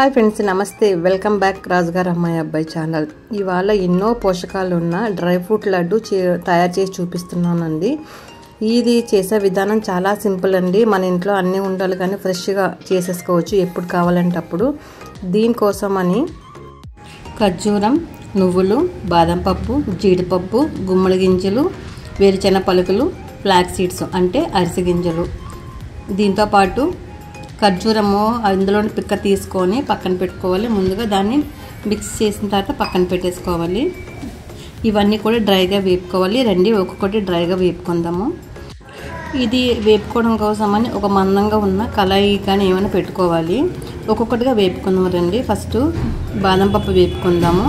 Hi friends, నమస్తే. Welcome back రాజుగారు అమ్మాయి అబ్బాయి ఛానల్. ఇవాళ ఎన్నో పోషకాలు ఉన్న డ్రై ఫ్రూట్ లడ్డు తయారు చేసి చూపిస్తున్నానండి. ఇది చేసే విధానం చాలా సింపుల్ అండి. మన ఇంట్లో అన్నీ ఉండాలి కానీ ఫ్రెష్గా చేసేసుకోవచ్చు ఎప్పుడు కావాలంటే అప్పుడు. దీనికోసం అని ఖర్జూరం, నువ్వులు, బాదం పప్పు, జీడిపప్పు, గుమ్మడి గింజలు, వేరుశెనగ పలుకులు, ఫ్లాక్స్ సీడ్స్ అంటే అరిసె గింజలు, దీంతోపాటు ఖర్జూరము అందులోని పిక్క తీసుకొని పక్కన పెట్టుకోవాలి. ముందుగా దాన్ని మిక్స్ చేసిన తర్వాత పక్కన పెట్టేసుకోవాలి. ఇవన్నీ కూడా డ్రైగా వేపుకోవాలి. రండి ఒక్కొక్కటి డ్రైగా వేపుకుందాము. ఇది వేపుకోవడం కోసమని ఒక మందంగా ఉన్న కళాయి కానీ ఏమైనా పెట్టుకోవాలి. ఒక్కొక్కటిగా వేపుకుందాం రండి. ఫస్ట్ బాదం పప్పు వేపుకుందాము.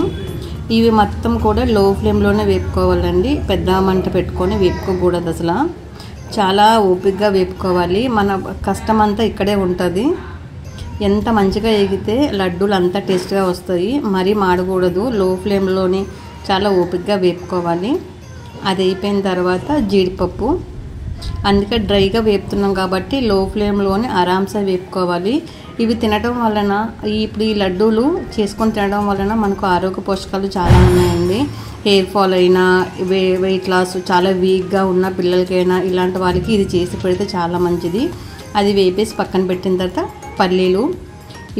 ఇవి మొత్తం కూడా లో ఫ్లేమ్లోనే వేపుకోవాలండి. పెద్ద మంట పెట్టుకొని వేపుకోకూడదు అసలు. చాలా ఓపికగా వేపుకోవాలి. మన కష్టం అంతా ఇక్కడే ఉంటుంది. ఎంత మంచిగా ఎగితే లడ్డూలు అంతా టేస్ట్గా వస్తాయి. మరీ మాడకూడదు. లో ఫ్లేమ్లోని చాలా ఓపికగా వేపుకోవాలి. అది అయిపోయిన తర్వాత జీడిపప్పు, అందుకే డ్రైగా వేపుతున్నాం కాబట్టి లో ఫ్లేమ్లోని ఆరామ్సే వేపుకోవాలి. ఇవి తినడం వలన ఇప్పుడు ఈ లడ్డూలు చేసుకొని తినడం వలన మనకు ఆరోగ్య పోషకాలు చాలా ఉన్నాయండి. హెయిర్ ఫాల్ అయినా, వెయిట్ లాస్, చాలా వీక్గా ఉన్న పిల్లలకైనా ఇలాంటి వాళ్ళకి ఇది చేసి పెడితే చాలా మంచిది. అది వేపేసి పక్కన పెట్టిన తర్వాత పల్లీలు,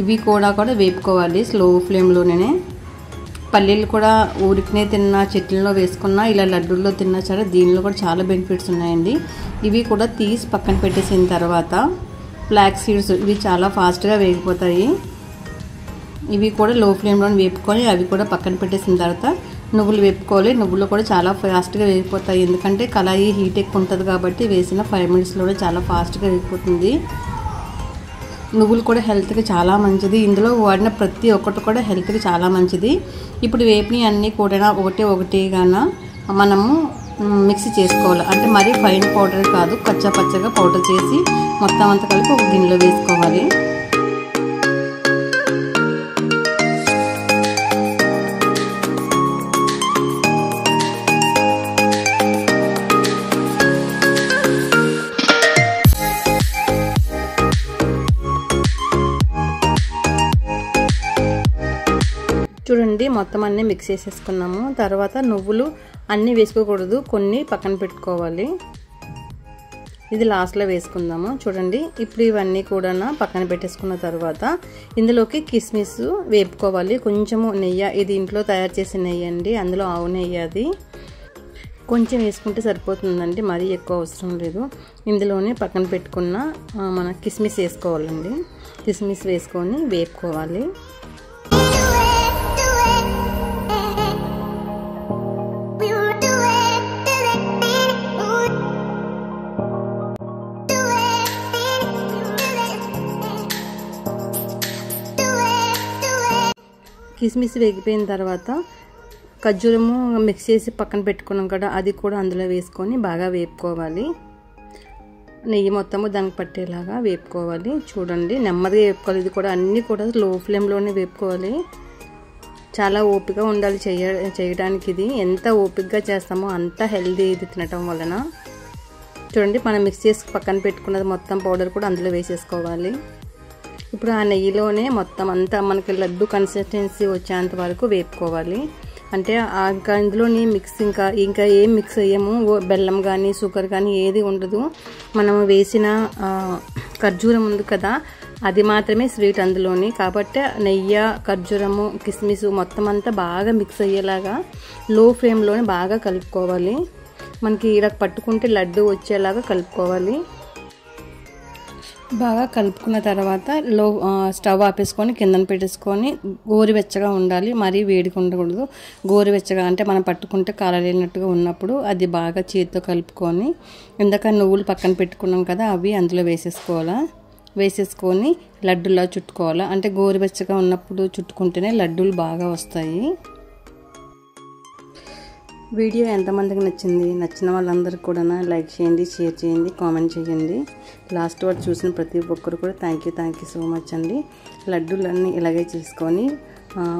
ఇవి కూడా వేపుకోవాలి స్లో ఫ్లేమ్లోనే. పల్లీలు కూడా ఊరికినే తిన్నా, చెట్లలో వేసుకున్నా, ఇలా లడ్డూల్లో తిన్నా సరే దీనిలో కూడా చాలా బెనిఫిట్స్ ఉన్నాయండి. ఇవి కూడా తీసి పక్కన పెట్టేసిన తర్వాత ఫ్లాక్స్ సీడ్స్, ఇవి చాలా ఫాస్ట్గా వేగిపోతాయి. ఇవి కూడా లో ఫ్లేమ్లో వేపుకొని అవి కూడా పక్కన పెట్టేసిన తర్వాత నువ్వులు వేపుకోవాలి. నువ్వులు కూడా చాలా ఫాస్ట్గా వేగిపోతాయి. ఎందుకంటే కళాయి హీట్ ఎక్కువ ఉంటుంది కాబట్టి వేసిన 5 మినిట్స్లోనే చాలా ఫాస్ట్గా వేగిపోతుంది. నువ్వులు కూడా హెల్త్కి చాలా మంచిది. ఇందులో వాడిన ప్రతి ఒక్కటి కూడా హెల్త్కి చాలా మంచిది. ఇప్పుడు వేపిని అన్నీ కూడా ఒకటిగాన మనము మిక్సీ చేసుకోవాలి. అంటే మరీ ఫైన్ పౌడర్ కాదు, కచ్చా పచ్చగా పౌడర్ చేసి మొత్తం అంతా కలిపి ఒక గిన్నెలో వేసుకోవాలి. చూడండి, మొత్తం అన్నీ మిక్స్ చేసేసుకున్నాము. తర్వాత నువ్వులు అన్నీ వేసుకోకూడదు, కొన్ని పక్కన పెట్టుకోవాలి. ఇది లాస్ట్లో వేసుకుందాము. చూడండి, ఇప్పుడు ఇవన్నీ కూడా పక్కన పెట్టేసుకున్న తర్వాత ఇందులోకి కిస్మిస్ వేపుకోవాలి. కొంచెము నెయ్యి, ఇది ఇంట్లో తయారు చేసిన నెయ్యి అండి, అందులో ఆవు నెయ్యి. అది కొంచెం వేసుకుంటే సరిపోతుందండి, మరీ ఎక్కువ అవసరం లేదు. ఇందులోనే పక్కన పెట్టుకున్న మన కిస్మిస్ వేసుకోవాలండి. కిస్మిస్ వేసుకొని వేపుకోవాలి. కిస్మిస్ వేగిపోయిన తర్వాత ఖర్జూరము మిక్స్ చేసి పక్కన పెట్టుకున్నాం కదా, అది కూడా అందులో వేసుకొని బాగా వేపుకోవాలి. నెయ్యి మొత్తము దానికి పట్టేలాగా వేపుకోవాలి. చూడండి, నెమ్మదిగా వేపుకోవాలి. ఇది కూడా అన్నీ కూడా లో ఫ్లేమ్లోనే వేపుకోవాలి. చాలా ఓపిక ఉండాలి చేయడానికి. ఇది ఎంత ఓపికగా చేస్తామో అంత హెల్దీ ఇది తినటం వలన. చూడండి, మనం మిక్స్ చేసి పక్కన పెట్టుకున్నది మొత్తం పౌడర్ కూడా అందులో వేసేసుకోవాలి. ఇప్పుడు ఆ నెయ్యిలోనే మొత్తం అంతా మనకి లడ్డు కన్సిస్టెన్సీ వచ్చేంత వరకు వేపుకోవాలి. అంటే ఇంకా ఇందులోని మిక్స్ ఇంకా ఏం మిక్స్ అయ్యాము, బెల్లం కానీ షుగర్ కానీ ఏది ఉండదు. మనము వేసిన ఖర్జూరం ఉంది కదా, అది మాత్రమే స్వీట్ అందులోని. కాబట్టి నెయ్యి, ఖర్జూరము, కిస్మిస్ మొత్తం అంతా బాగా మిక్స్ అయ్యేలాగా లో ఫ్లేమ్లోనే బాగా కలుపుకోవాలి. మనకి ఇలా పట్టుకుంటే లడ్డు వచ్చేలాగా కలుపుకోవాలి. బాగా కలుపుకున్న తర్వాత స్టవ్ ఆపేసుకొని కిందన పెట్టేసుకొని గోరువెచ్చగా ఉండాలి, మరీ వేడిగా ఉండకూడదు. గోరువెచ్చగా అంటే మనం పట్టుకుంటే కాలలేనట్టుగా ఉన్నప్పుడు అది బాగా చేతితో కలుపుకొని, ఇందాక నువ్వులు పక్కన పెట్టుకున్నాం కదా, అవి అందులో వేసేసుకొని లడ్డూలా చుట్టుకోవాలా. అంటే గోరువెచ్చగా ఉన్నప్పుడు చుట్టుకుంటేనే లడ్డూలు బాగా వస్తాయి. వీడియో ఎంతమందికి నచ్చింది? నచ్చిన వాళ్ళందరికీ కూడా లైక్ చేయండి, షేర్ చేయండి, కామెంట్ చేయండి. లాస్ట్ వరకు చూసిన ప్రతి ఒక్కరు కూడా థ్యాంక్ యూ సో మచ్ అండి. లడ్డూలన్నీ ఇలాగే చేసుకొని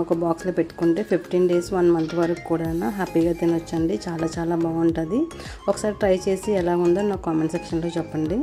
ఒక బాక్స్లో పెట్టుకుంటే 15 days 1 month వరకు కూడా హ్యాపీగా తినొచ్చండి. చాలా చాలా బాగుంటుంది. ఒకసారి ట్రై చేసి ఎలా ఉందో నాకు కామెంట్ సెక్షన్లో చెప్పండి.